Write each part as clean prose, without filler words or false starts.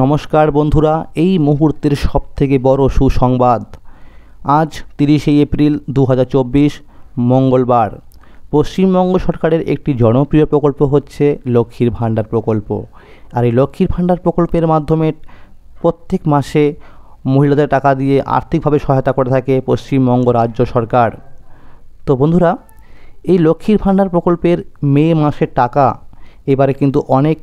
নমস্কার বন্ধুরা, এই মুহূর্তের সবথেকে বড় সুসংবাদ। আজ 30শে এপ্রিল 2024 মঙ্গলবার। পশ্চিমবঙ্গ সরকারের একটি জনপ্রিয় প্রকল্প হচ্ছে লক্ষ্মীর ভাণ্ডার প্রকল্প। আর এই লক্ষ্মীর ভাণ্ডার প্রকল্পের মাধ্যমে প্রত্যেক মাসে মহিলাদের টাকা দিয়ে আর্থিকভাবে সহায়তা করে থাকে পশ্চিমবঙ্গ রাজ্য সরকার। তো বন্ধুরা, এই লক্ষ্মীর ভাণ্ডার প্রকল্পের মে মাসের টাকা এবারে কিন্তু অনেক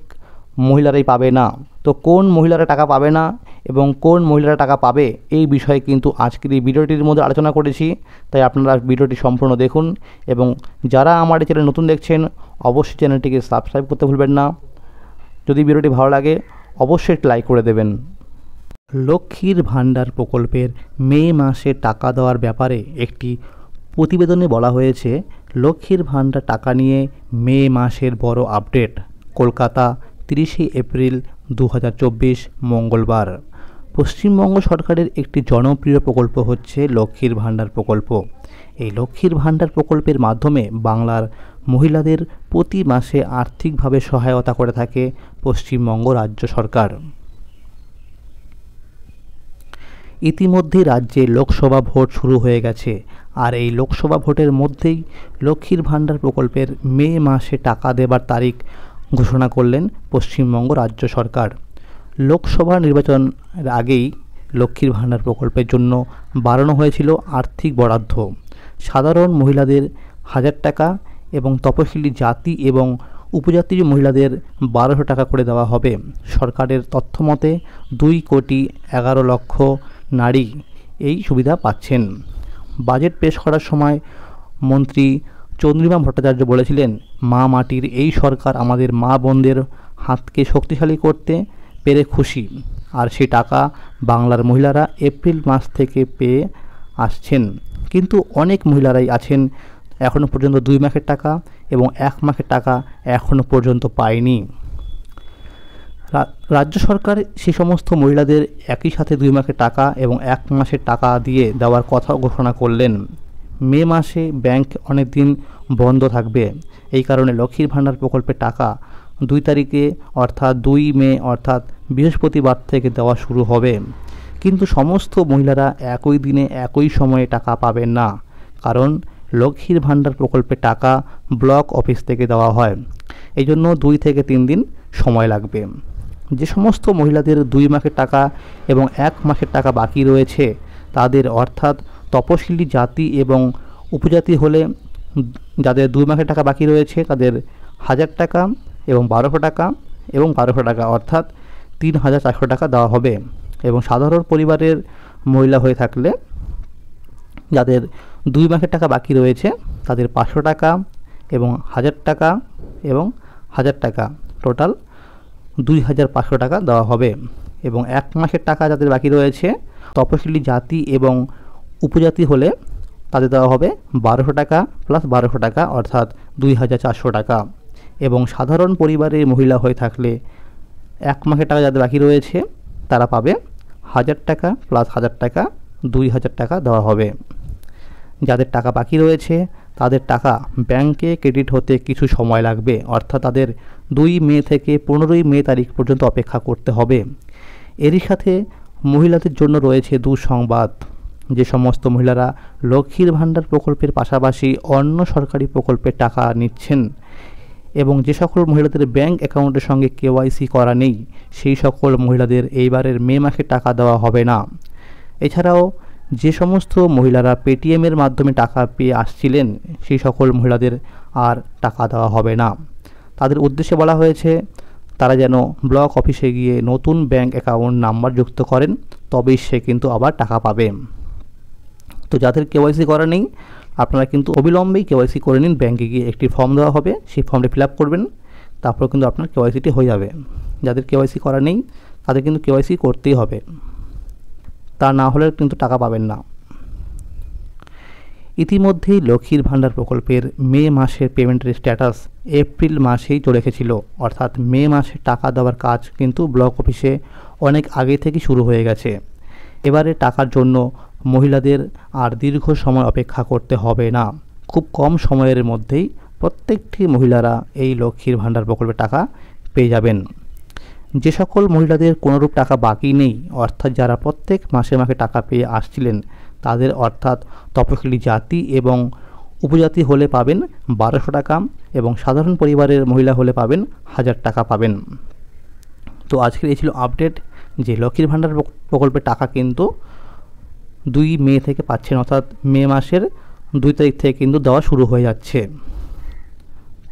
মহিলারাই পাবে না। তো কোন মহিলারা টাকা পাবে না এবং কোন মহিলারা টাকা পাবে, এই বিষয়ে কিন্তু আজকের এই ভিডিওটির মধ্যে আলোচনা করেছি। তাই আপনারা ভিডিওটি সম্পূর্ণ দেখুন এবং যারা আমার এই চ্যানেল নতুন দেখছেন অবশ্যই চ্যানেলটিকে সাবস্ক্রাইব করতে ভুলবেন না। যদি ভিডিওটি ভালো লাগে অবশ্যই একটি লাইক করে দেবেন। লক্ষ্মীর ভাণ্ডার প্রকল্পের মে মাসে টাকা দেওয়ার ব্যাপারে একটি প্রতিবেদনে বলা হয়েছে, লক্ষ্মীর ভাণ্ডার টাকা নিয়ে মে মাসের বড় আপডেট। কলকাতা, 30শে এপ্রিল 2024 মঙ্গলবার। পশ্চিমবঙ্গ সরকারের একটি জনপ্রিয় প্রকল্প হচ্ছে লক্ষ্মীর ভাণ্ডার প্রকল্প। এই লক্ষ্মীর ভাণ্ডার প্রকল্পের মাধ্যমে বাংলার মহিলাদের প্রতি মাসে আর্থিকভাবে সহায়তা করে থাকে পশ্চিমবঙ্গ রাজ্য সরকার। ইতিমধ্যে রাজ্যে লোকসভা ভোট শুরু হয়ে গেছে, আর এই লোকসভা ভোটের মধ্যেই লক্ষ্মীর ভাণ্ডার প্রকল্পের মে মাসে টাকা দেবার তারিখ ঘোষণা করলেন পশ্চিমবঙ্গ রাজ্য সরকার। লোকসভা নির্বাচনের আগেই লক্ষ্মীর ভাণ্ডার প্রকল্পের জন্য বাড়ানো হয়েছিল আর্থিক বরাদ্দ। সাধারণ মহিলাদের 1000 টাকা এবং তপশিলি জাতি এবং উপজাতির মহিলাদের 1200 টাকা করে দেওয়া হবে। সরকারের তথ্য মতে 2,11,00,000 নারী এই সুবিধা পাচ্ছেন। বাজেট পেশ করার সময় মন্ত্রী চন্দ্রিমা ভট্টাচার্য বলেছিলেন, মা মাটির এই সরকার আমাদের মা বোনদের হাতকে শক্তিশালী করতে পেরে খুশি। আর সেই টাকা বাংলার মহিলারা এপ্রিল মাস থেকে পেয়ে আসছেন। কিন্তু অনেক মহিলারাই আছেন এখনও পর্যন্ত 2 মাসের টাকা এবং 1 মাসের টাকা এখনও পর্যন্ত পায়নি। রাজ্য সরকার সেই সমস্ত মহিলাদের একই সাথে 2 মাসের টাকা এবং 1 মাসের টাকা দিয়ে দেওয়ার কথা ঘোষণা করলেন। মে মাসে ব্যাংক অনেক দিন বন্ধ থাকবে। এই কারণে লক্ষ্মীর ভাণ্ডার প্রকল্পের টাকা 2 তারিখে অর্থাৎ 2 মে অর্থাৎ বৃহস্পতিবার থেকে দেওয়া শুরু হবে। কিন্তু সমস্ত মহিলারা একই দিনে একই সময়ে টাকা পাবেন না, কারণ লক্ষ্মীর ভাণ্ডার প্রকল্পের টাকা ব্লক অফিস থেকে দেওয়া হয়। এই জন্য 2 থেকে 3 দিন সময় লাগবে। যে সমস্ত মহিলাদের 2 মাসের টাকা এবং 1 মাসের টাকা বাকি রয়েছে তাদের, অর্থাৎ তপশিলি জাতি এবং উপজাতি হলে যাদের 2 মাসের টাকা বাকি রয়েছে তাদের 1000 টাকা এবং 1200 টাকা এবং 1200 টাকা অর্থাৎ 3,400 টাকা দেওয়া হবে। এবং সাধারণ পরিবারের মহিলা হয়ে থাকলে যাদের 2 মাসের টাকা বাকি রয়েছে তাদের 500 টাকা এবং 1000 টাকা এবং 1000 টাকা টোটাল 2,500 টাকা দেওয়া হবে। এবং 1 মাসের টাকা যাদের বাকি রয়েছে তপশিলি জাতি এবং উপজাতি হলে তাদের দেওয়া হবে 1200 টাকা প্লাস 1200 টাকা অর্থাৎ 2,400 টাকা। এবং সাধারণ পরিবারের মহিলা হয়ে থাকলে 1 মাসের টাকা যাদের বাকি রয়েছে তারা পাবে 1000 টাকা প্লাস 1000 টাকা 2,000 টাকা দেওয়া হবে। যাদের টাকা বাকি রয়েছে তাদের টাকা ব্যাংকে ক্রেডিট হতে কিছু সময় লাগবে, অর্থাৎ তাদের 2 মে থেকে 15ই মে তারিখ পর্যন্ত অপেক্ষা করতে হবে। এরই সাথে মহিলাদের জন্য রয়েছে দুঃসংবাদ। যে সমস্ত মহিলারা লক্ষ্মীর ভাণ্ডার প্রকল্পের পাশাপাশি অন্য সরকারি প্রকল্পের টাকা নিচ্ছেন এবং যে সকল মহিলাদের ব্যাংক অ্যাকাউন্টের সঙ্গে KYC করা নেই, সেই সকল মহিলাদের এইবারের মে মাসে টাকা দেওয়া হবে না। এছাড়াও যে সমস্ত মহিলারা পেটিএমের মাধ্যমে টাকা পেয়ে আসছিলেন সেই সকল মহিলাদের আর টাকা দেওয়া হবে না। তাদের উদ্দেশ্যে বলা হয়েছে তারা যেন ব্লক অফিসে গিয়ে নতুন ব্যাংক অ্যাকাউন্ট নাম্বার যুক্ত করেন, তবেই সে কিন্তু আবার টাকা পাবে। তো যাদের KYC করা নেই আপনারা কিন্তু অবিলম্বেই KYC করে নিন। ব্যাংকে গিয়ে একটি ফর্ম দেওয়া হবে, সেই ফর্মটি ফিল আপ করবেন, তারপর কিন্তু আপনার KYCটি হয়ে যাবে। যাদের KYC করা নেই তাদের কিন্তু KYC করতেই হবে, তা না হলে কিন্তু টাকা পাবেন না। ইতিমধ্যেই লক্ষ্মীর ভাণ্ডার প্রকল্পের মে মাসের পেমেন্টের স্ট্যাটাস এপ্রিল মাসেই চলে এসেছিল, অর্থাৎ মে মাসে টাকা দেওয়ার কাজ কিন্তু ব্লক অফিসে অনেক আগে থেকে শুরু হয়ে গেছে। এবারে টাকার জন্য মহিলাদের আর দীর্ঘ সময় অপেক্ষা করতে হবে না। খুব কম সময়ের মধ্যেই প্রত্যেকটি মহিলারা এই লক্ষ্মীর ভাণ্ডার প্রকল্পের টাকা পেয়ে যাবেন। যে সকল মহিলাদের কোনোরূপ টাকা বাকি নেই, অর্থাৎ যারা প্রত্যেক মাসে মাসে টাকা পেয়ে আসছিলেন, তাদের অর্থাৎ তপশিলি জাতি এবং উপজাতি হলে পাবেন 1200 টাকা এবং সাধারণ পরিবারের মহিলা হলে পাবেন 1000 টাকা পাবেন। তো আজকের এই ছিল আপডেট যে লক্ষ্মীর ভাণ্ডার প্রকল্পের টাকা কিন্তু 2 মে থেকে পাচ্ছেন, অর্থাৎ মে মাসের 2 তারিখ থেকে কিন্তু দেওয়া শুরু হয়ে যাচ্ছে।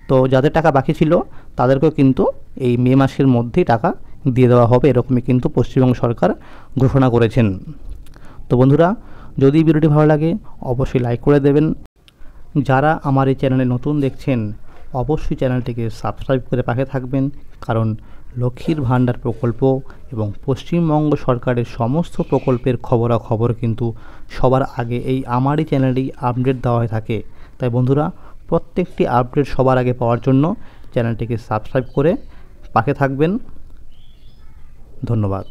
তো যাদের টাকা বাকি ছিল তাদেরকেও কিন্তু এই মে মাসের মধ্যেই টাকা দিয়ে দেওয়া হবে, এরকমই কিন্তু পশ্চিমবঙ্গ সরকার ঘোষণা করেছেন। তো বন্ধুরা, যদি ভিডিওটি ভালো লাগে অবশ্যই লাইক করে দেবেন। যারা আমার এই চ্যানেলে নতুন দেখছেন অবশ্যই চ্যানেলটিকে সাবস্ক্রাইব করে পাশে থাকবেন, কারণ লক্ষ্মীর ভাণ্ডার প্রকল্প এবং পশ্চিমবঙ্গ সরকারের সমস্ত প্রকল্পের খবরাখবর কিন্তু সবার আগে এই আমারই চ্যানেলেই আপডেট দেওয়া হয়ে থাকে। তাই বন্ধুরা, প্রত্যেকটি আপডেট সবার আগে পাওয়ার জন্য চ্যানেলটিকে সাবস্ক্রাইব করে পাশে থাকবেন। ধন্যবাদ।